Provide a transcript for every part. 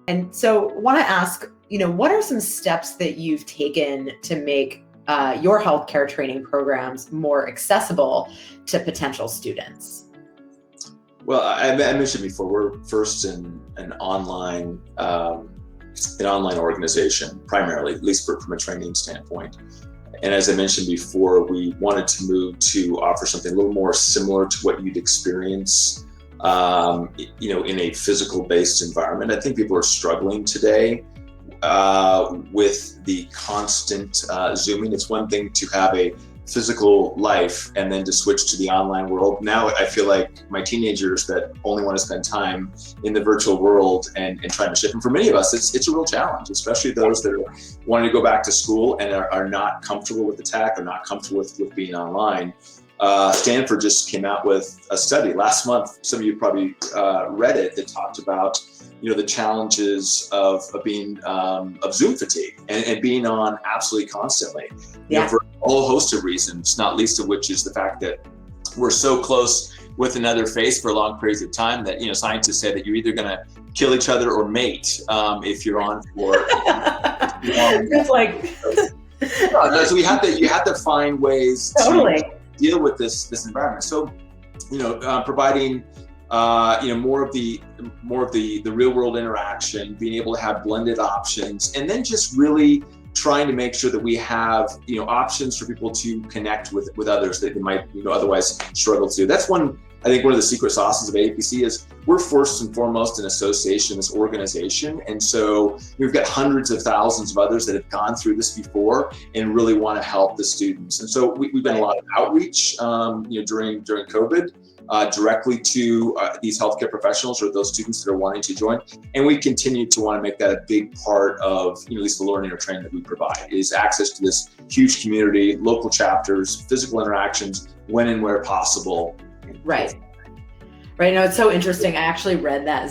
And so want to ask, what are some steps that you've taken to make your healthcare training programs more accessible to potential students? Well, I mentioned before, we're first in an online organization, primarily, at least from a training standpoint. And as I mentioned before, we wanted to move to offer something a little more similar to what you'd experience, in a physical-based environment. I think people are struggling today with the constant Zooming. It's one thing to have a physical life and then to switch to the online world. Now I feel like my teenagers that only want to spend time in the virtual world and trying to shift. And for many of us, it's a real challenge, especially those that are wanting to go back to school and are not comfortable with the tech or not comfortable with being online. Stanford just came out with a study last month. Some of you probably read it, that talked about the challenges of being of Zoom fatigue and being on absolutely constantly. For a whole host of reasons, not least of which is the fact that we're so close with another face for long periods of time that scientists say that you're either going to kill each other or mate if you're on for. It's like. So you have to find ways Totally. to deal with this environment. So, providing more of the real world interaction, being able to have blended options, and then just really trying to make sure that we have options for people to connect with others that they might otherwise struggle to. That's one of the secret sauces of AAPC is we're first and foremost an association, this organization, and so we've got hundreds of thousands of others that have gone through this before and really want to help the students. And so we've done a lot of outreach during COVID. Directly to these healthcare professionals or those students that are wanting to join. And we continue to want to make that a big part of at least the learning or training that we provide, is access to this huge community, local chapters, physical interactions, when and where possible. Right. It's so interesting. I actually read that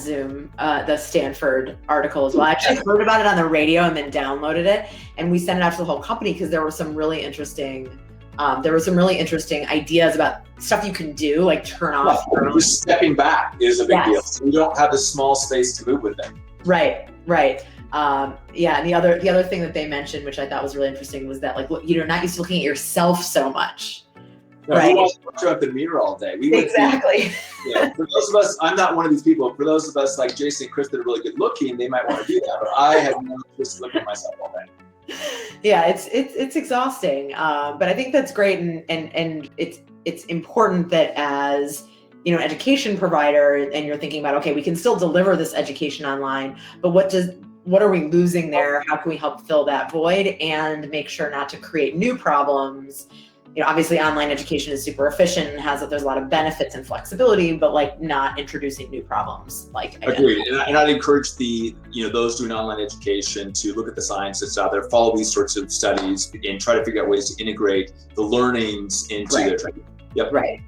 the Stanford article as well. I actually heard about it on the radio and then downloaded it. And we sent it out to the whole company because there were some really interesting ideas about stuff you can do, like turn off. Just stepping back is a big deal. So you don't have the small space to move with them. Right. And the other thing that they mentioned, which I thought was really interesting, was that you're not used to looking at yourself so much. Right. Who wants to look at the mirror all day? Exactly. For those of us, I'm not one of these people. For those of us like Jason and Chris that are really good looking, they might want to do that. But I have no interest in looking at myself all day. Yeah, it's exhausting, but I think that's great, and it's important that as an education provider, and you're thinking about, okay, we can still deliver this education online, but what are we losing there? How can we help fill that void and make sure not to create new problems? Obviously online education is super efficient and there's a lot of benefits and flexibility, but not introducing new problems. Agreed. And I'd encourage those doing online education to look at the science that's out there, follow these sorts of studies, and try to figure out ways to integrate the learnings into their training. Yep. Right.